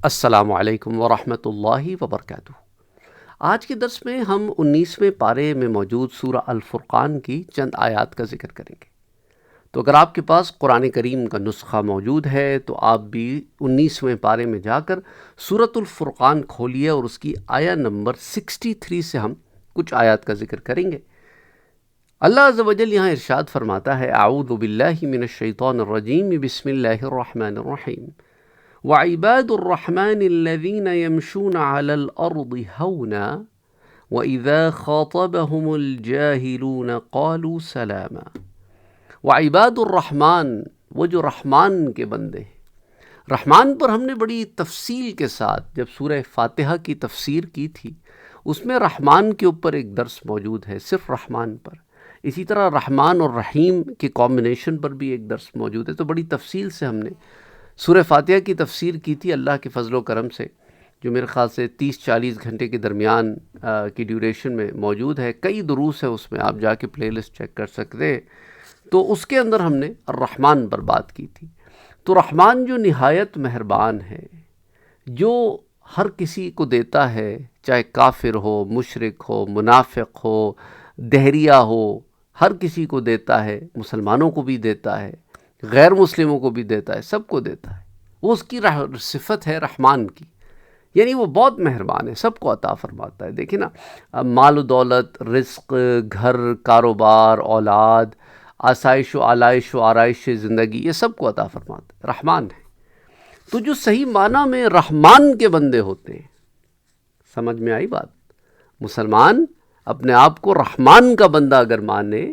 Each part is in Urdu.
السلام علیکم ورحمۃ اللہ وبرکاتہ۔ آج کے درس میں ہم 19ویں پارے میں موجود سورہ الفرقان کی چند آیات کا ذکر کریں گے۔ تو اگر آپ کے پاس قرآن کریم کا نسخہ موجود ہے تو آپ بھی 19ویں پارے میں جا کر سورۃ الفرقان کھولیے اور اس کی آیہ نمبر 63 سے ہم کچھ آیات کا ذکر کریں گے۔ اللہ عز و جل یہاں ارشاد فرماتا ہے، اعوذ باللہ من الشیطان الرجیم، بسم اللہ الرحمن الرحیم، وعباد الرحمن الذين يمشون على الأرض هونا وإذا خاطبهم الجاهلون قالوا سلاما۔ وعباد الرحمن، وہ جو رحمان کے بندے ہیں۔ رحمان پر ہم نے بڑی تفصیل کے ساتھ جب سورہ فاتحہ کی تفسیر کی تھی، اس میں رحمان کے اوپر ایک درس موجود ہے، صرف رحمان پر۔ اسی طرح رحمان اور رحیم کے کامبینیشن پر بھی ایک درس موجود ہے۔ تو بڑی تفصیل سے ہم نے سورہ فاتحہ کی تفسیر کی تھی، اللہ کے فضل و کرم سے، جو میرے خیال سے 30-40 گھنٹے کے درمیان کی ڈیوریشن میں موجود ہے۔ کئی دروس ہیں اس میں، آپ جا کے پلے لسٹ چیک کر سکتے ہیں۔ تو اس کے اندر ہم نے الرحمن پر بات کی تھی۔ تو رحمان جو نہایت مہربان ہے، جو ہر کسی کو دیتا ہے، چاہے کافر ہو، مشرک ہو، منافق ہو، دہریہ ہو، ہر کسی کو دیتا ہے، مسلمانوں کو بھی دیتا ہے، غیر مسلموں کو بھی دیتا ہے، سب کو دیتا ہے۔ وہ اس کی صفت ہے رحمان کی، یعنی وہ بہت مہربان ہے، سب کو عطا فرماتا ہے۔ دیکھیں نا، مال و دولت، رزق، گھر، کاروبار، اولاد، آسائش و آلائش و آرائش زندگی، یہ سب کو عطا فرماتا ہے، رحمان ہے۔ تو جو صحیح معنی میں رحمان کے بندے ہوتے ہیں، سمجھ میں آئی بات؟ مسلمان اپنے آپ کو رحمان کا بندہ اگر مانے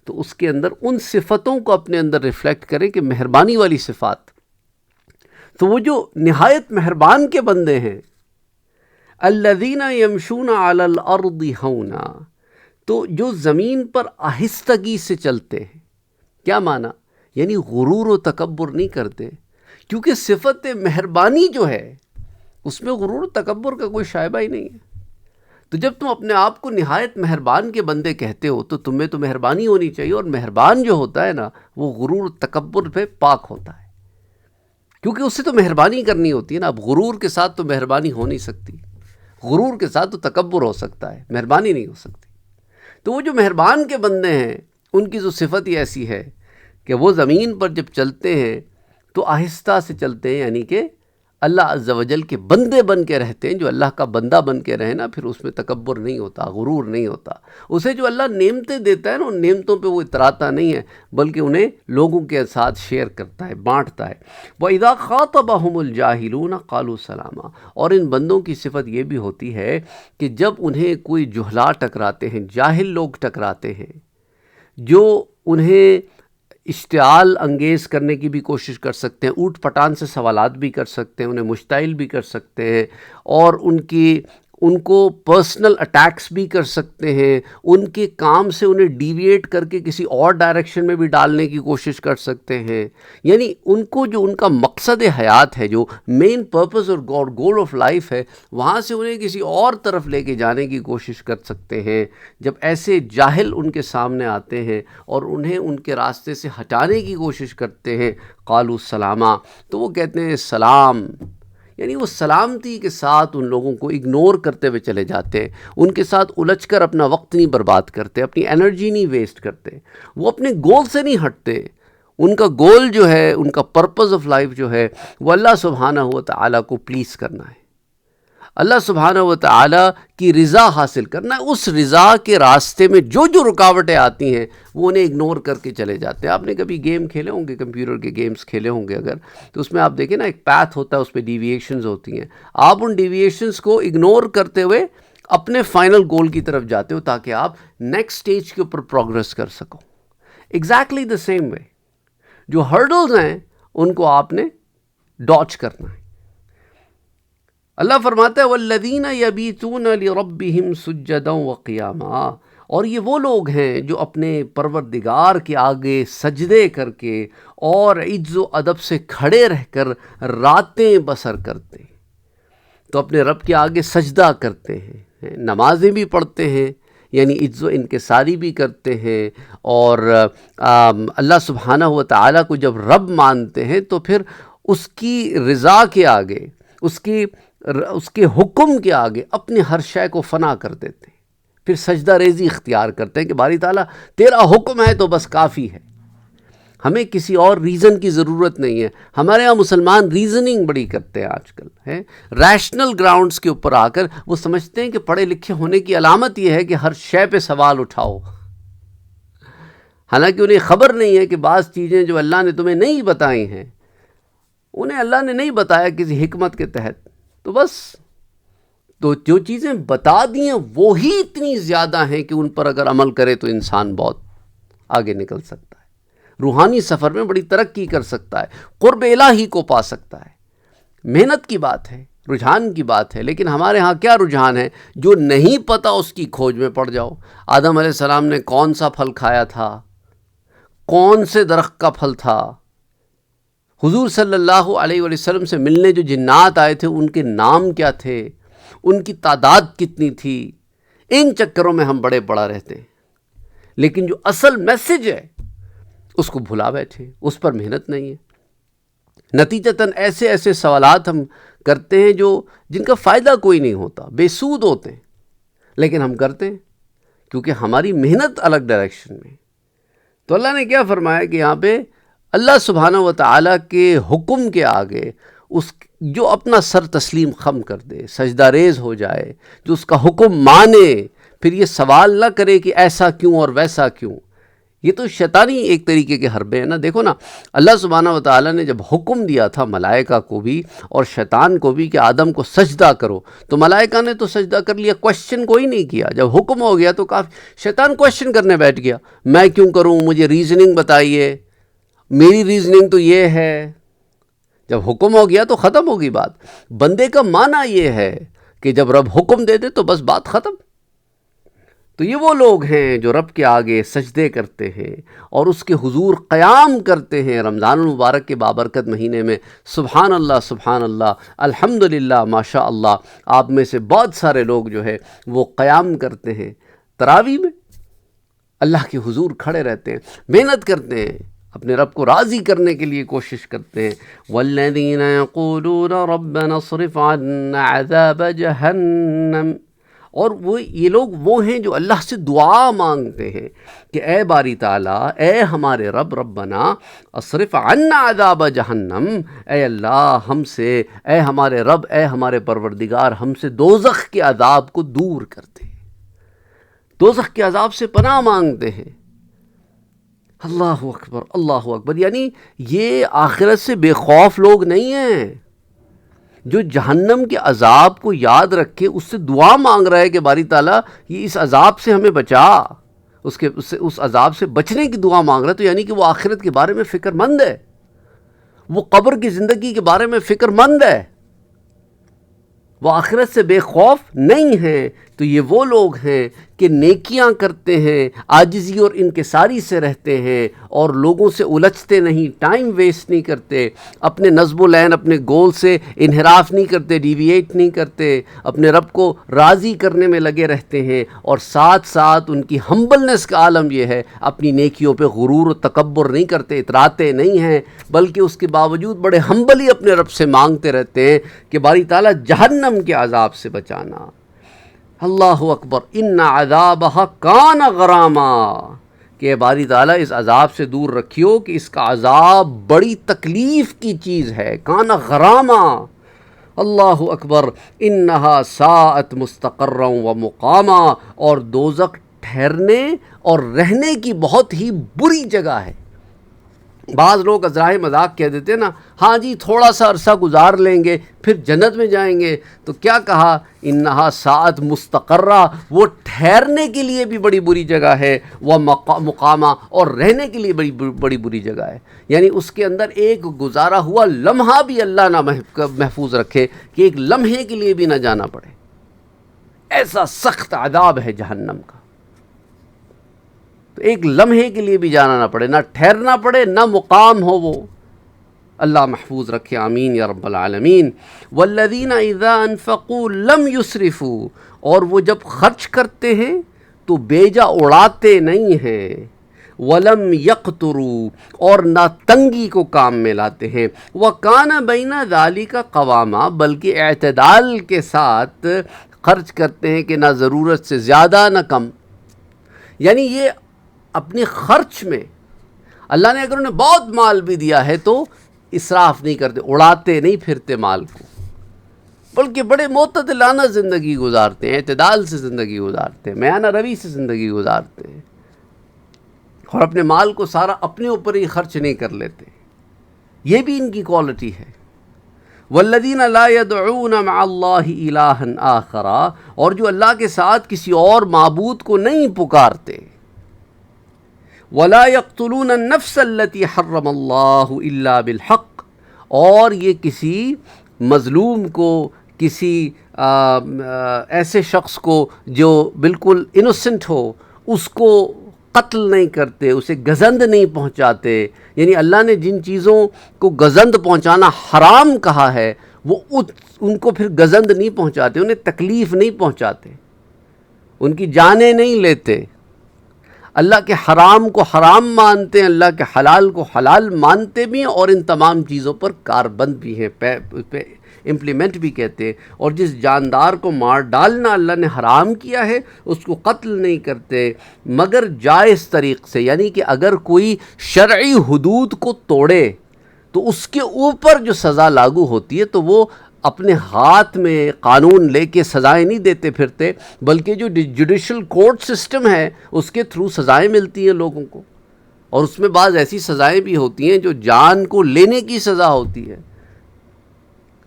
تو اس کے اندر ان صفتوں کو اپنے اندر ریفلیکٹ کرے کہ مہربانی والی صفات۔ تو وہ جو نہایت مہربان کے بندے ہیں، الذین یمشون علی الارض ہونا، تو جو زمین پر آہستگی سے چلتے ہیں۔ کیا معنی؟ یعنی غرور و تکبر نہیں کرتے، کیونکہ صفت مہربانی جو ہے اس میں غرور و تکبر کا کوئی شائبہ ہی نہیں ہے۔ تو جب تم اپنے آپ کو نہایت مہربان کے بندے کہتے ہو تو تم میں تو مہربانی ہونی چاہیے، اور مہربان جو ہوتا ہے نا، وہ غرور تکبر پہ پاک ہوتا ہے، کیونکہ اس سے تو مہربانی کرنی ہوتی ہے نا۔ اب غرور کے ساتھ تو مہربانی ہو نہیں سکتی، غرور کے ساتھ تو تکبر ہو سکتا ہے، مہربانی نہیں ہو سکتی۔ تو وہ جو مہربان کے بندے ہیں، ان کی جو صفت ہی ایسی ہے کہ وہ زمین پر جب چلتے ہیں تو آہستہ سے چلتے ہیں، یعنی کہ اللہ عز و جل کے بندے بن کے رہتے ہیں۔ جو اللہ کا بندہ بن کے رہے نا، پھر اس میں تکبر نہیں ہوتا، غرور نہیں ہوتا۔ اسے جو اللہ نعمتیں دیتا ہے نا، ان نعمتوں پہ وہ اتراتا نہیں ہے، بلکہ انہیں لوگوں کے ساتھ شیئر کرتا ہے، بانٹتا ہے۔ وَإِذَا خَاطَبَهُمُ الْجَاهِلُونَ قَالُوا سَلَامًا، اور ان بندوں کی صفت یہ بھی ہوتی ہے کہ جب انہیں کوئی جہلا ٹکراتے ہیں، جاہل لوگ ٹکراتے ہیں، جو انہیں اشتعال انگیز کرنے کی بھی کوشش کر سکتے ہیں، اوٹ پٹان سے سوالات بھی کر سکتے ہیں، انہیں مشتعل بھی کر سکتے ہیں، اور ان کو پرسنل اٹیکس بھی کر سکتے ہیں، ان کے کام سے انہیں ڈیویٹ کر کے کسی اور ڈائریکشن میں بھی ڈالنے کی کوشش کر سکتے ہیں۔ یعنی ان کو جو ان کا مقصد حیات ہے، جو مین پرپز اور گول آف لائف ہے، وہاں سے انہیں کسی اور طرف لے کے جانے کی کوشش کر سکتے ہیں۔ جب ایسے جاہل ان کے سامنے آتے ہیں اور انہیں ان کے راستے سے ہٹانے کی کوشش کرتے ہیں، قالوا سلاما، تو وہ کہتے ہیں سلام، یعنی وہ سلامتی کے ساتھ ان لوگوں کو اگنور کرتے ہوئے چلے جاتے ہیں، ان کے ساتھ الجھ کر اپنا وقت نہیں برباد کرتے، اپنی انرجی نہیں ویسٹ کرتے، وہ اپنے گول سے نہیں ہٹتے۔ ان کا گول جو ہے، ان کا پرپز آف لائف جو ہے، وہ اللہ سبحانہ و تعالیٰ کو پلیز کرنا ہے، اللہ سبحانہ و تعالیٰ کی رضا حاصل کرنا ہے۔ اس رضا کے راستے میں جو رکاوٹیں آتی ہیں، وہ انہیں اگنور کر کے چلے جاتے ہیں۔ آپ نے کبھی گیم کھیلے ہوں گے، کمپیوٹر کے گیمز کھیلے ہوں گے اگر، تو اس میں آپ دیکھیں نا، ایک پیتھ ہوتا ہے، اس پہ ڈیویشنز ہوتی ہیں۔ آپ ان ڈیویشنز کو اگنور کرتے ہوئے اپنے فائنل گول کی طرف جاتے ہو، تاکہ آپ نیکسٹ سٹیج کے اوپر پروگریس کر سکو۔ ایگزیکٹلی دا سیم وے، جو ہرڈلز ہیں ان کو آپ نے ڈاچ کرنا ہے۔ اللہ فرماتا ہے والذین یبیتون لربہم سجدا وقیاما، اور یہ وہ لوگ ہیں جو اپنے پروردگار کے آگے سجدے کر کے اور عجز و ادب سے کھڑے رہ کر راتیں بسر کرتے ہیں۔ تو اپنے رب کے آگے سجدہ کرتے ہیں، نمازیں بھی پڑھتے ہیں، یعنی عجز و انکساری بھی کرتے ہیں، اور اللہ سبحانہ و تعالیٰ کو جب رب مانتے ہیں تو پھر اس کی رضا کے آگے، اس کے حکم کے آگے اپنی ہر شے کو فنا کر دیتے ہیں، پھر سجدہ ریزی اختیار کرتے ہیں کہ باری تعالیٰ تیرا حکم ہے تو بس کافی ہے، ہمیں کسی اور ریزن کی ضرورت نہیں ہے۔ ہمارے ہاں مسلمان ریزننگ بڑی کرتے ہیں آج کل، ہے ریشنل گراؤنڈز کے اوپر آ کر وہ سمجھتے ہیں کہ پڑھے لکھے ہونے کی علامت یہ ہے کہ ہر شے پہ سوال اٹھاؤ، حالانکہ انہیں خبر نہیں ہے کہ بعض چیزیں جو اللہ نے تمہیں نہیں بتائی ہیں انہیں اللہ نے نہیں بتایا کسی حکمت کے تحت، تو بس تو جو چیزیں بتا دی ہیں وہی اتنی زیادہ ہیں کہ ان پر اگر عمل کرے تو انسان بہت آگے نکل سکتا ہے، روحانی سفر میں بڑی ترقی کر سکتا ہے، قرب الہی کو پا سکتا ہے۔ محنت کی بات ہے، رجحان کی بات ہے، لیکن ہمارے ہاں کیا رجحان ہے؟ جو نہیں پتہ اس کی کھوج میں پڑ جاؤ۔ آدم علیہ السلام نے کون سا پھل کھایا تھا، کون سے درخت کا پھل تھا، حضور صلی اللہ علیہ وسلم سے ملنے جو جنات آئے تھے ان کے نام کیا تھے، ان کی تعداد کتنی تھی، ان چکروں میں ہم بڑے پڑا رہتے ہیں، لیکن جو اصل میسج ہے اس کو بھلا بیٹھے، اس پر محنت نہیں ہے۔ نتیجتاً ایسے ایسے سوالات ہم کرتے ہیں جن کا فائدہ کوئی نہیں ہوتا، بے سود ہوتے ہیں، لیکن ہم کرتے ہیں کیونکہ ہماری محنت الگ ڈائریکشن میں۔ تو اللہ نے کیا فرمایا کہ یہاں پہ اللہ سبحانہ و تعالیٰ کے حکم کے آگے جو اپنا سر تسلیم خم کر دے، سجدہ ریز ہو جائے، جو اس کا حکم مانے، پھر یہ سوال نہ کرے کہ ایسا کیوں اور ویسا کیوں، یہ تو شیطانی ایک طریقے کے حربے ہیں نا۔ دیکھو نا، اللہ سبحانہ و تعالیٰ نے جب حکم دیا تھا ملائکہ کو بھی اور شیطان کو بھی کہ آدم کو سجدہ کرو، تو ملائکہ نے تو سجدہ کر لیا، کوشچن کوئی نہیں کیا۔ جب حکم ہو گیا تو کافی، شیطان کوشچن کرنے بیٹھ گیا، میں کیوں کروں، مجھے ریزننگ بتائیے، میری ریزننگ تو یہ ہے۔ جب حکم ہو گیا تو ختم ہوگی بات۔ بندے کا معنی یہ ہے کہ جب رب حکم دے دے تو بس بات ختم۔ تو یہ وہ لوگ ہیں جو رب کے آگے سجدے کرتے ہیں اور اس کے حضور قیام کرتے ہیں رمضان المبارک کے بابرکت مہینے میں۔ سبحان اللہ، سبحان اللہ، الحمدللہ، ماشاء اللہ۔ آپ میں سے بہت سارے لوگ جو ہے وہ قیام کرتے ہیں، تراویح میں اللہ کے حضور کھڑے رہتے ہیں، محنت کرتے ہیں، اپنے رب کو راضی کرنے کے لیے کوشش کرتے ہیں۔ والذین یقولون ربنا اصرف عنا عذاب جہنم، اور یہ لوگ وہ ہیں جو اللہ سے دعا مانگتے ہیں کہ اے باری تعالیٰ، اے ہمارے رب، ربنا اصرف عنا عذاب جہنم، اے اللہ ہم سے، اے ہمارے رب، اے ہمارے پروردگار، ہم سے دوزخ کے عذاب کو دور کر دے، دوزخ کے عذاب سے پناہ مانگتے ہیں۔ اللہ اکبر، اللہ اکبر۔ یعنی یہ آخرت سے بے خوف لوگ نہیں ہیں، جو جہنم کے عذاب کو یاد رکھے، اس سے دعا مانگ رہا ہے کہ باری تعالیٰ یہ اس عذاب سے ہمیں بچا، اس عذاب سے بچنے کی دعا مانگ رہا ہے، تو یعنی کہ وہ آخرت کے بارے میں فکر مند ہے، وہ قبر کی زندگی کے بارے میں فکر مند ہے، وہ آخرت سے بے خوف نہیں ہیں۔ تو یہ وہ لوگ ہیں کہ نیکیاں کرتے ہیں، عاجزی اور انکساری سے رہتے ہیں، اور لوگوں سے الجھتے نہیں، ٹائم ویسٹ نہیں کرتے، اپنے نظم و لین، اپنے گول سے انحراف نہیں کرتے، ڈیویٹ نہیں کرتے، اپنے رب کو راضی کرنے میں لگے رہتے ہیں، اور ساتھ ساتھ ان کی ہمبلنس کا عالم یہ ہے، اپنی نیکیوں پہ غرور و تکبر نہیں کرتے، اتراتے نہیں ہیں، بلکہ اس کے باوجود بڑے ہمبلی اپنے رب سے مانگتے رہتے ہیں کہ باری تعالیٰ جہنم کے عذاب سے بچانا۔ اللہ اکبر، ان عذابہ کان غراما، کہ باری تعالیٰ اس عذاب سے دور رکھیو کہ اس کا عذاب بڑی تکلیف کی چیز ہے، کان غراما۔ اللہ اکبر، انہا ساعت مستقرا و مقاما، اور دوزخ ٹھہرنے اور رہنے کی بہت ہی بری جگہ ہے۔ بعض لوگ ازراہ مذاق کہہ دیتے ہیں نا، ہاں جی تھوڑا سا عرصہ گزار لیں گے پھر جنت میں جائیں گے، تو کیا کہا؟ انہا ساعت مستقرہ، وہ ٹھہرنے کے لیے بھی بڑی بری جگہ ہے، وہ مقامہ، اور رہنے کے لیے بڑی بری جگہ ہے۔ یعنی اس کے اندر ایک گزارا ہوا لمحہ بھی اللہ نہ محفوظ رکھے کہ ایک لمحے کے لیے بھی نہ جانا پڑے، ایسا سخت عذاب ہے جہنم کا۔ تو ایک لمحے کے لیے بھی جانا نہ پڑے، نہ ٹھہرنا پڑے، نہ مقام ہو وہ۔ اللہ محفوظ رکھے، آمین یا رب العالمین۔ والذین اذا انفقوا لم یسرفوا، اور وہ جب خرچ کرتے ہیں تو بیجا اڑاتے نہیں ہیں، ولم یقتروا، اور نہ تنگی کو کام میں لاتے ہیں، وکان بین ذالک قواما، بلکہ اعتدال کے ساتھ خرچ کرتے ہیں کہ نہ ضرورت سے زیادہ نہ کم. یعنی یہ اپنے خرچ میں اللہ نے اگر انہیں بہت مال بھی دیا ہے تو اسراف نہیں کرتے، اڑاتے نہیں پھرتے مال کو، بلکہ بڑے معتدلانہ زندگی گزارتے ہیں، اعتدال سے زندگی گزارتے ہیں، میانہ روی سے زندگی گزارتے ہیں، اور اپنے مال کو سارا اپنے اوپر ہی خرچ نہیں کر لیتے. یہ بھی ان کی کوالٹی ہے. والذین لا يدعون مع اللہ الہا آخر، اور جو اللہ کے ساتھ کسی اور معبود کو نہیں پکارتے. ولا يقتلون النفس التي حرم اللہ الا بالحق، اور یہ کسی مظلوم کو، کسی ایسے شخص کو جو بالکل انوسنٹ ہو، اس کو قتل نہیں کرتے، اسے گزند نہیں پہنچاتے. یعنی اللہ نے جن چیزوں کو گزند پہنچانا حرام کہا ہے وہ ان کو پھر گزند نہیں پہنچاتے، انہیں تکلیف نہیں پہنچاتے، ان کی جانیں نہیں لیتے. اللہ کے حرام کو حرام مانتے ہیں، اللہ کے حلال کو حلال مانتے بھی ہیں، اور ان تمام چیزوں پر کاربند بھی ہیں، پہ امپلیمنٹ بھی کہتے ہیں. اور جس جاندار کو مار ڈالنا اللہ نے حرام کیا ہے اس کو قتل نہیں کرتے مگر جائز طریق سے. یعنی کہ اگر کوئی شرعی حدود کو توڑے تو اس کے اوپر جو سزا لاگو ہوتی ہے تو وہ اپنے ہاتھ میں قانون لے کے سزائیں نہیں دیتے پھرتے، بلکہ جو جوڈیشل کورٹ سسٹم ہے اس کے تھرو سزائیں ملتی ہیں لوگوں کو. اور اس میں بعض ایسی سزائیں بھی ہوتی ہیں جو جان کو لینے کی سزا ہوتی ہے.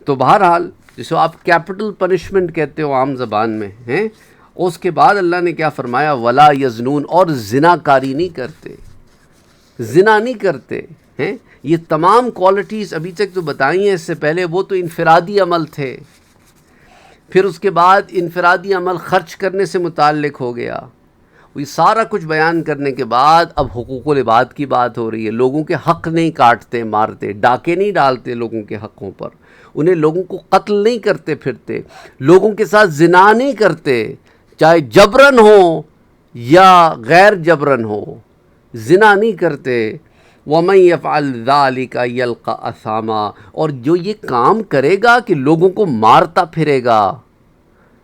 تو بہرحال جسے آپ کیپٹل پنشمنٹ کہتے ہو عام زبان میں ہیں. اس کے بعد اللہ نے کیا فرمایا؟ ولا یزنون، اور زنا کاری نہیں کرتے، زنا نہیں کرتے ہیں. یہ تمام کوالٹیز ابھی تک تو بتائی ہیں، اس سے پہلے وہ تو انفرادی عمل تھے. پھر اس کے بعد انفرادی عمل خرچ کرنے سے متعلق ہو گیا. یہ سارا کچھ بیان کرنے کے بعد اب حقوق العباد کی بات ہو رہی ہے. لوگوں کے حق نہیں کاٹتے مارتے، ڈاکے نہیں ڈالتے لوگوں کے حقوں پر، انہیں لوگوں کو قتل نہیں کرتے پھرتے، لوگوں کے ساتھ زنا نہیں کرتے، چاہے جبرن ہو یا غیر جبرن ہو، زنا نہیں کرتے. وَمَن يَفْعَلْ ذَلِكَ يَلْقَ أَثَامًا، اور جو یہ کام کرے گا کہ لوگوں کو مارتا پھرے گا،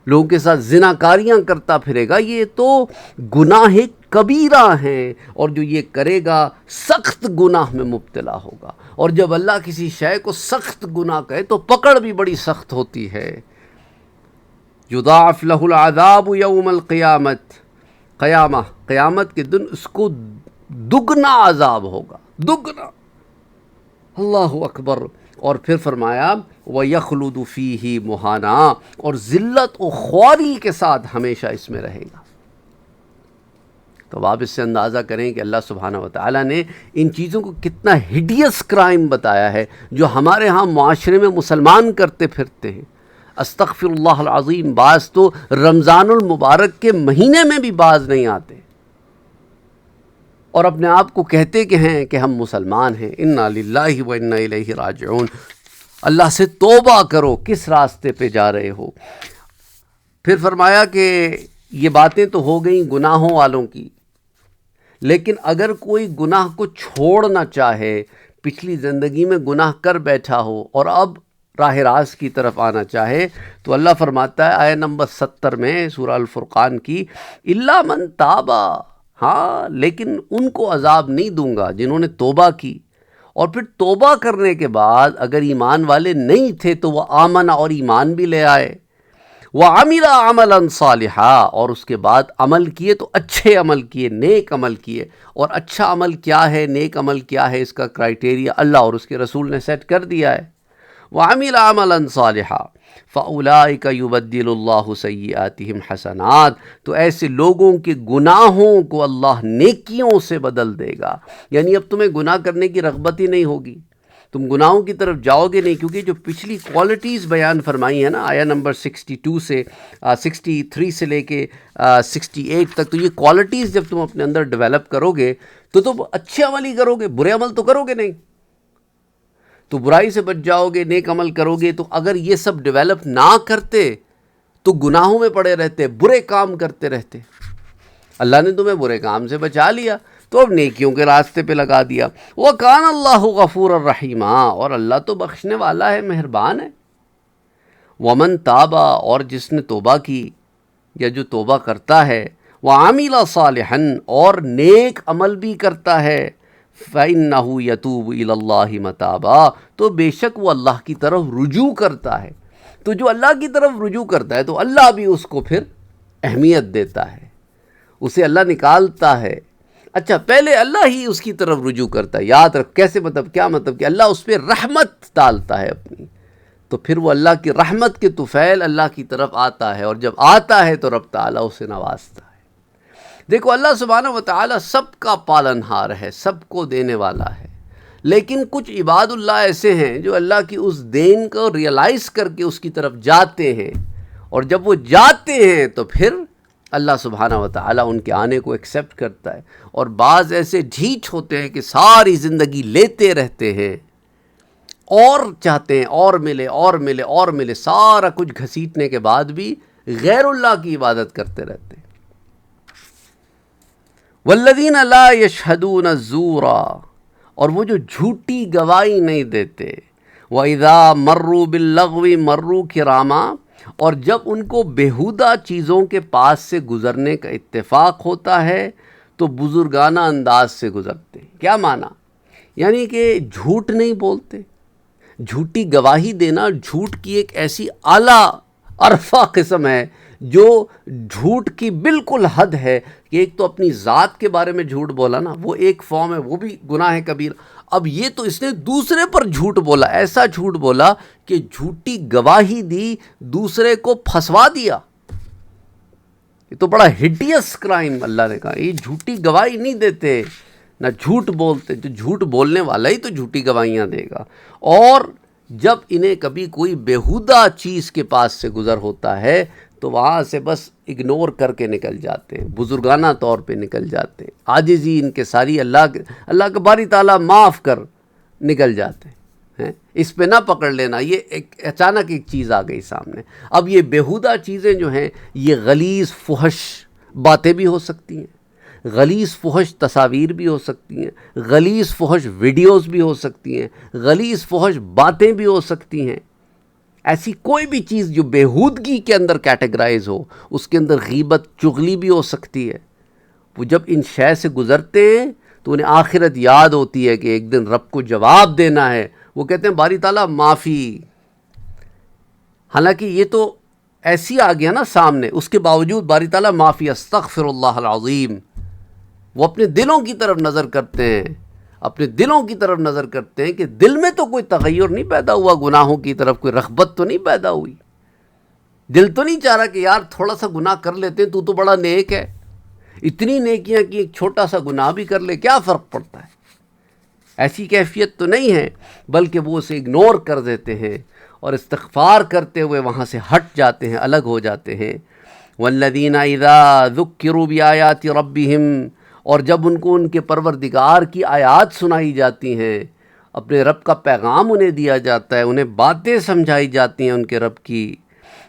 لوگوں کے ساتھ زناکاریاں کرتا پھرے گا، یہ تو گناہ کبیرہ ہیں، اور جو یہ کرے گا سخت گناہ میں مبتلا ہوگا. اور جب اللہ کسی شے کو سخت گناہ کہے تو پکڑ بھی بڑی سخت ہوتی ہے. یضاعف لہ العذاب یوم القیامت، قیامت کے دن اس کو دگنا عذاب ہوگا، دگنا. اللہ اکبر. اور پھر فرمایا وَيَخْلُدُ فِيهِ مُهَانًا، اور ذلت و خواری کے ساتھ ہمیشہ اس میں رہے گا. تو آپ اس سے اندازہ کریں کہ اللہ سبحانہ و تعالیٰ نے ان چیزوں کو کتنا ہڈیس کرائم بتایا ہے جو ہمارے ہاں معاشرے میں مسلمان کرتے پھرتے ہیں. استغفر اللہ العظیم، بعض تو رمضان المبارک کے مہینے میں بھی باز نہیں آتے اور اپنے آپ کو کہتے کہ ہیں کہ ہم مسلمان ہیں. انا للہ و انا الیہ راجعون. اللہ سے توبہ کرو، کس راستے پہ جا رہے ہو. پھر فرمایا کہ یہ باتیں تو ہو گئیں گناہوں والوں کی، لیکن اگر کوئی گناہ کو چھوڑنا چاہے، پچھلی زندگی میں گناہ کر بیٹھا ہو اور اب راہ راست کی طرف آنا چاہے، تو اللہ فرماتا ہے آیہ نمبر 70 میں سورہ الفرقان کی، الا من تابا، ہاں لیکن ان کو عذاب نہیں دوں گا جنہوں نے توبہ کی. اور پھر توبہ کرنے کے بعد اگر ایمان والے نہیں تھے تو وہ آمن، اور ایمان بھی لے آئے، وَعَمِلَ عَمَلًا صَالِحًا، اور اس کے بعد عمل کیے تو اچھے عمل کیے، نیک عمل کیے. اور اچھا عمل کیا ہے، نیک عمل کیا ہے، اس کا کرائٹیریا اللہ اور اس کے رسول نے سیٹ کر دیا ہے. وَعَمِلَ عَمَلًا صَالِحًا فَأُولَٰئِكَ يُبَدِّلُ اللَّهُ سَيِّئَاتِهِمْ حَسَنَاتٍ، تو ایسے لوگوں کے گناہوں کو اللہ نیکیوں سے بدل دے گا. یعنی اب تمہیں گناہ کرنے کی رغبت ہی نہیں ہوگی، تم گناہوں کی طرف جاؤ گے نہیں، کیونکہ جو پچھلی کوالٹیز بیان فرمائی ہیں نا آیہ نمبر 62 سے 63 سے لے کے 68 تک، تو یہ کوالٹیز جب تم اپنے اندر ڈیولپ کرو گے تو تم اچھے عمل ہی کرو گے، برے عمل تو کرو گے نہیں. تو برائی سے بچ جاؤ گے، نیک عمل کرو گے. تو اگر یہ سب ڈیولپ نہ کرتے تو گناہوں میں پڑے رہتے، برے کام کرتے رہتے. اللہ نے تمہیں برے کام سے بچا لیا، تو اب نیکیوں کے راستے پہ لگا دیا۔ وَكَانَ اللَّهُ غَفُورًا رَحِيمًا، اور اللہ تو بخشنے والا ہے، مہربان ہے۔ وَمَن تَابَ، اور جس نے توبہ کی یا جو توبہ کرتا ہے، وَعَمِلَ صَالِحًا، اور نیک عمل بھی کرتا ہے، فَإِنَّهُ يَتُوبُ إِلَى اللَّهِ مَتَابًا، تو بے شک وہ اللہ کی طرف رجوع کرتا ہے۔ تو جو اللہ کی طرف رجوع کرتا ہے تو اللہ بھی اس کو پھر اہمیت دیتا ہے، اسے اللہ نکالتا ہے۔ اچھا، پہلے اللہ ہی اس کی طرف رجوع کرتا ہے، یاد رکھ کیسے، مطلب کیا، مطلب کہ اللہ اس پہ رحمت ڈالتا ہے اپنی، تو پھر وہ اللہ کی رحمت کے طفیل اللہ کی طرف آتا ہے، اور جب آتا ہے تو رب تعالیٰ اسے نوازتا ہے۔ دیکھو اللہ سبحانہ و تعالیٰ سب کا پالنہار ہے، سب کو دینے والا ہے، لیکن کچھ عباد اللہ ایسے ہیں جو اللہ کی اس دین کو ریئلائز کر کے اس کی طرف جاتے ہیں، اور جب وہ جاتے ہیں تو پھر اللہ سبحانہ و تعالیٰ ان کے آنے کو ایکسیپٹ کرتا ہے۔ اور بعض ایسے ڈھیچ ہوتے ہیں کہ ساری زندگی لیتے رہتے ہیں اور چاہتے ہیں اور ملے اور ملے اور ملے، سارا کچھ گھسیٹنے کے بعد بھی غیر اللہ کی عبادت کرتے رہتے ہیں۔ والذین لا یشہدون الزور، اور وہ جو جھوٹی گواہی نہیں دیتے، وَإِذَا مَرُّوا بِاللَّغْوِ مَرُّوا كِرَامًا، اور جب ان کو بیہودہ چیزوں کے پاس سے گزرنے کا اتفاق ہوتا ہے تو بزرگانہ انداز سے گزرتے ہیں۔ کیا معنی؟ یعنی کہ جھوٹ نہیں بولتے۔ جھوٹی گواہی دینا جھوٹ کی ایک ایسی اعلیٰ عرفہ قسم ہے جو جھوٹ کی بالکل حد ہے، کہ ایک تو اپنی ذات کے بارے میں جھوٹ بولا نا، وہ ایک فارم ہے، وہ بھی گناہ کبیر۔ اب یہ تو اس نے دوسرے پر jھوٹ بولا، ایسا جھوٹ بولا کہ جھوٹی گواہی دی، دوسرے کو پھنسوا دیا۔ یہ تو بڑا ہڈیس کرائم اللہ نے کہا، یہ جھوٹی گواہی نہیں دیتے، نہ جھوٹ بولتے، جو جھوٹ بولنے والا ہی تو جھوٹی گواہیاں دے گا۔ اور جب انہیں کبھی کوئی بیہودہ چیز کے پاس سے گزر ہوتا ہے تو وہاں سے بس اگنور کر کے نکل جاتے ہیں، بزرگانہ طور پہ نکل جاتے ہیں، عاجزی ان کے ساری اللہ کے باری تعالیٰ معاف کر نکل جاتے ہیں۔ اس پہ نہ پکڑ لینا، یہ ایک اچانک ایک چیز آ گئی سامنے۔ اب یہ بیہودہ چیزیں جو ہیں، یہ غلیظ فحش باتیں بھی ہو سکتی ہیں، غلیظ فحش تصاویر بھی ہو سکتی ہیں، غلیظ فحش ویڈیوز بھی ہو سکتی ہیں، غلیظ فحش باتیں بھی ہو سکتی ہیں۔ ایسی کوئی بھی چیز جو بیہودگی کے اندر کیٹیگرائز ہو، اس کے اندر غیبت چغلی بھی ہو سکتی ہے۔ وہ جب ان شے سے گزرتے ہیں تو انہیں آخرت یاد ہوتی ہے کہ ایک دن رب کو جواب دینا ہے۔ وہ کہتے ہیں باری تعالیٰ معافی، حالانکہ یہ تو ایسی آ گیا نا سامنے، اس کے باوجود باری تعالیٰ معافی، استغفر اللہ العظیم۔ وہ اپنے دلوں کی طرف نظر کرتے ہیں، اپنے دلوں کی طرف نظر کرتے ہیں کہ دل میں تو کوئی تغیر نہیں پیدا ہوا، گناہوں کی طرف کوئی رغبت تو نہیں پیدا ہوئی، دل تو نہیں چاہ رہا کہ یار تھوڑا سا گناہ کر لیتے ہیں، تو بڑا نیک ہے، اتنی نیکیاں کی ایک چھوٹا سا گناہ بھی کر لے کیا فرق پڑتا ہے۔ ایسی کیفیت تو نہیں ہے، بلکہ وہ اسے اگنور کر دیتے ہیں اور استغفار کرتے ہوئے وہاں سے ہٹ جاتے ہیں، الگ ہو جاتے ہیں۔ والذین اذا ذکروا بآیات ربہم، اور جب ان کو ان کے پروردگار کی آیات سنائی جاتی ہیں، اپنے رب کا پیغام انہیں دیا جاتا ہے، انہیں باتیں سمجھائی جاتی ہیں ان کے رب کی،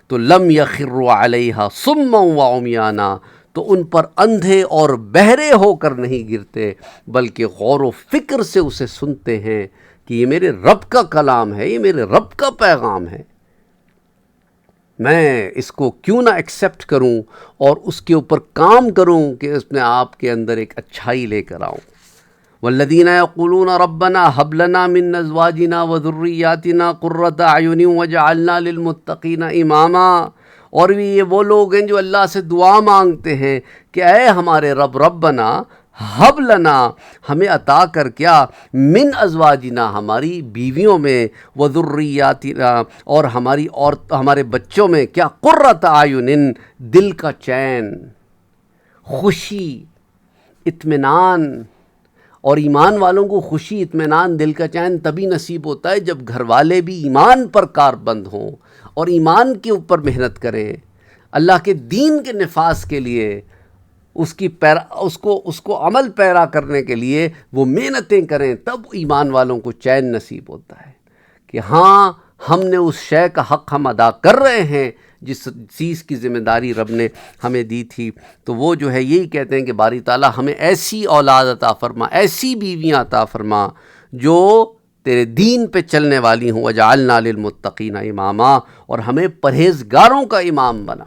تو لم یخروا علیہا صما وعمیانا، تو ان پر اندھے اور بہرے ہو کر نہیں گرتے، بلکہ غور و فکر سے اسے سنتے ہیں کہ یہ میرے رب کا کلام ہے، یہ میرے رب کا پیغام ہے، میں اس کو کیوں نہ ایکسیپٹ کروں اور اس کے اوپر کام کروں کہ اس میں آپ کے اندر ایک اچھائی لے کر آؤں۔ والذین یقولون ربنا ھب لنا من ازواجنا وذریاتنا قرۃ اعین واجعلنا للمتقین اماما، اور بھی یہ وہ لوگ ہیں جو اللہ سے دعا مانگتے ہیں کہ اے ہمارے رب، ربنا ھب لنا، ہمیں عطا کر کیا، من ازواجنا، ہماری بیویوں میں، وذریاتنا، اور ہمارے بچوں میں، کیا، قرۃ اعین، دل کا چین، خوشی، اطمینان۔ اور ایمان والوں کو خوشی، اطمینان، دل کا چین تبھی نصیب ہوتا ہے جب گھر والے بھی ایمان پر کاربند ہوں اور ایمان کے اوپر محنت کریں، اللہ کے دین کے نفاذ کے لیے، اس کو عمل پیرا کرنے کے لیے وہ محنتیں کریں، تب ایمان والوں کو چین نصیب ہوتا ہے کہ ہاں ہم نے اس شے کا حق ہم ادا کر رہے ہیں جس چیز کی ذمہ داری رب نے ہمیں دی تھی، تو وہ جو ہے یہی کہتے ہیں کہ باری تعالیٰ ہمیں ایسی اولاد عطا فرما، ایسی بیویاں عطا فرما جو تیرے دین پہ چلنے والی ہوں، وجعلنا للمتقین اماما، اور ہمیں پرہیزگاروں کا امام بنا۔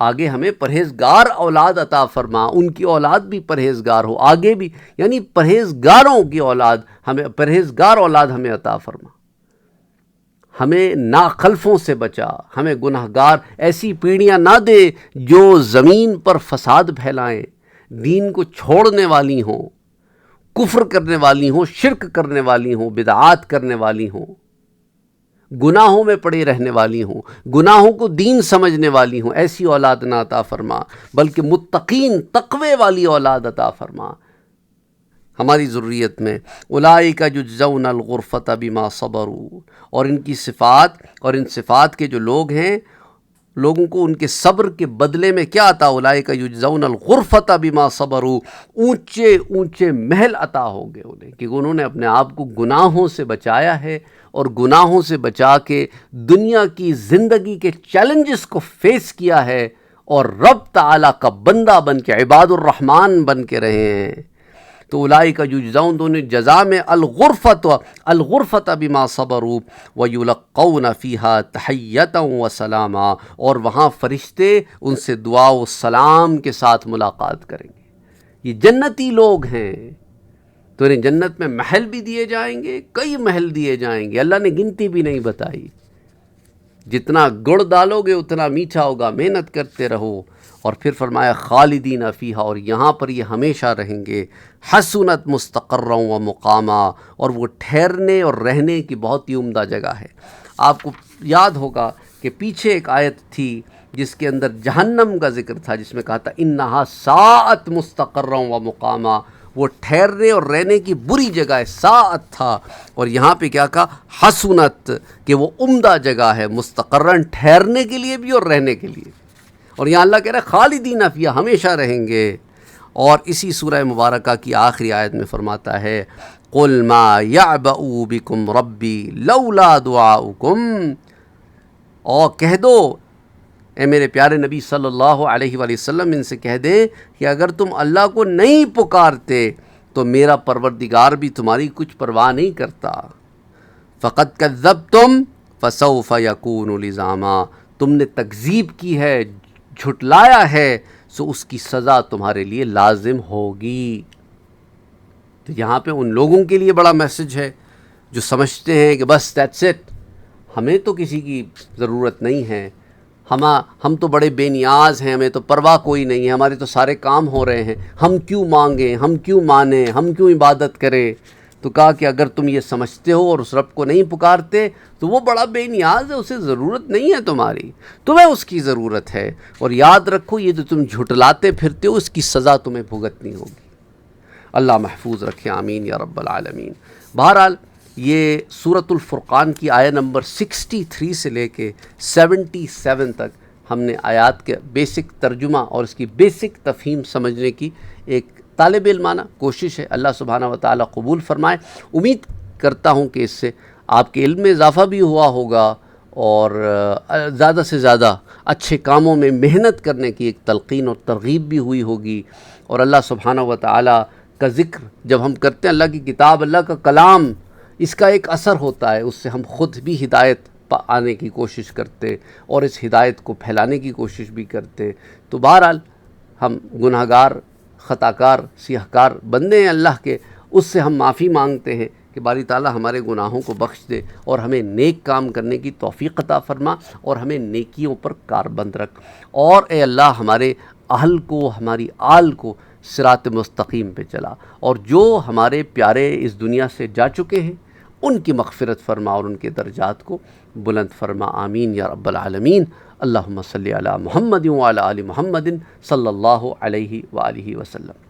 آگے ہمیں پرہیزگار اولاد عطا فرما، ان کی اولاد بھی پرہیزگار ہو، آگے بھی یعنی پرہیزگاروں کی اولاد ہمیں، پرہیزگار اولاد ہمیں عطا فرما، ہمیں ناخلفوں سے بچا، ہمیں گناہگار ایسی پیڑیاں نہ دے جو زمین پر فساد پھیلائیں، دین کو چھوڑنے والی ہوں، کفر کرنے والی ہوں، شرک کرنے والی ہوں، بدعات کرنے والی ہوں، گناہوں میں پڑے رہنے والی ہوں، گناہوں کو دین سمجھنے والی ہوں، ایسی اولاد نہ عطا فرما، بلکہ متقین تقوی والی اولاد عطا فرما ہماری ذریت میں۔ اولئک یجزون الغرفۃ بما صبروا، اور ان کی صفات اور ان صفات کے جو لوگ ہیں، لوگوں کو ان کے صبر کے بدلے میں کیا عطا؟ اولئک یجزون الغرفۃ بما صبروا، اونچے اونچے محل عطا ہوں گے انہیں، کہ انہوں نے اپنے آپ کو گناہوں سے بچایا ہے، اور گناہوں سے بچا کے دنیا کی زندگی کے چیلنجز کو فیس کیا ہے، اور رب تعالیٰ کا بندہ بن کے، عباد الرحمن بن کے رہے ہیں۔ تو اولئک یجزون، تو انہیں جزا میں الغرفۃ بما صبروا ویلقون فیہا تحیۃ وسلاما، اور وہاں فرشتے ان سے دعا و سلام کے ساتھ ملاقات کریں گے۔ یہ جنتی لوگ ہیں، تو انہیں جنت میں محل بھی دیے جائیں گے، کئی محل دیے جائیں گے، اللہ نے گنتی بھی نہیں بتائی۔ جتنا گڑ ڈالو گے اتنا میٹھا ہوگا، محنت کرتے رہو۔ اور پھر فرمایا خالدین فیہا، اور یہاں پر یہ ہمیشہ رہیں گے، حسنت مستقرا و مقاما، اور وہ ٹھہرنے اور رہنے کی بہت ہی عمدہ جگہ ہے۔ آپ کو یاد ہوگا کہ پیچھے ایک آیت تھی جس کے اندر جہنم کا ذکر تھا، جس میں کہا تھا انہا ساعت مستقرا و مقاما، وہ ٹھہرنے اور رہنے کی بری جگہ ہے، ساعت تھا، اور یہاں پہ کیا کہا؟ حسنت، کہ وہ عمدہ جگہ ہے، مستقرن، ٹھہرنے کے لیے بھی اور رہنے کے لیے۔ اور یہاں اللہ کہہ رہا ہے خالدین فیہا، ہمیشہ رہیں گے۔ اور اسی سورہ مبارکہ کی آخری آیت میں فرماتا ہے قُلْ مَا يَعْبَأُ بِكُمْ رَبِّي لَوْلَا دُعَاؤُكُمْ، اور کہہ دو اے میرے پیارے نبی صلی اللہ علیہ وآلہ وسلم، ان سے کہہ دیں کہ اگر تم اللہ کو نہیں پکارتے تو میرا پروردگار بھی تمہاری کچھ پرواہ نہیں کرتا۔ فَقَدْ كَذَّبْتُمْ فَسَوْفَ يَكُونُ لِزَامًا، تم نے تکذیب کی ہے، جھٹلایا ہے، سو اس کی سزا تمہارے لیے لازم ہوگی۔ تو یہاں پہ ان لوگوں کے لیے بڑا میسج ہے جو سمجھتے ہیں کہ بس دیٹس اٹ، ہمیں تو کسی کی ضرورت نہیں ہے، ہم تو بڑے بے نیاز ہیں، ہمیں تو پرواہ کوئی نہیں ہے، ہمارے تو سارے کام ہو رہے ہیں، ہم کیوں مانگیں، ہم کیوں مانیں، ہم کیوں عبادت کریں۔ تو کہا کہ اگر تم یہ سمجھتے ہو اور اس رب کو نہیں پکارتے تو وہ بڑا بے نیاز ہے، اسے ضرورت نہیں ہے تمہاری، تمہیں اس کی ضرورت ہے، اور یاد رکھو یہ جو تم جھٹلاتے پھرتے ہو اس کی سزا تمہیں بھگتنی ہوگی۔ اللہ محفوظ رکھے، آمین یا رب العالمین۔ بہرحال یہ سورۃ الفرقان کی آیت نمبر 63 سے لے کے 77 تک ہم نے آیات کے بیسک ترجمہ اور اس کی بیسک تفہیم سمجھنے کی ایک طالب علمانہ کوشش ہے۔ اللہ سبحانہ و تعالیٰ قبول فرمائے۔ امید کرتا ہوں کہ اس سے آپ کے علم میں اضافہ بھی ہوا ہوگا، اور زیادہ سے زیادہ اچھے کاموں میں محنت کرنے کی ایک تلقین اور ترغیب بھی ہوئی ہوگی۔ اور اللہ سبحانہ و تعالیٰ کا ذکر جب ہم کرتے ہیں، اللہ کی کتاب، اللہ کا کلام، اس کا ایک اثر ہوتا ہے، اس سے ہم خود بھی ہدایت آنے کی کوشش کرتے اور اس ہدایت کو پھیلانے کی کوشش بھی کرتے۔ تو بہرحال ہم گناہگار، خطاکار، سیاہکار بندے ہیں اللہ کے، اس سے ہم معافی مانگتے ہیں کہ باری تعالیٰ ہمارے گناہوں کو بخش دے اور ہمیں نیک کام کرنے کی توفیق عطا فرما، اور ہمیں نیکیوں پر کاربند رکھ، اور اے اللہ ہمارے اہل کو، ہماری آل کو صراط مستقیم پہ چلا، اور جو ہمارے پیارے اس دنیا سے جا چکے ہیں ان کی مغفرت فرما اور ان کے درجات کو بلند فرما، آمین یا رب العالمین۔ اللہم صلی علی محمد وعلی آل محمد صلی اللہ علیہ وآلہ وسلم۔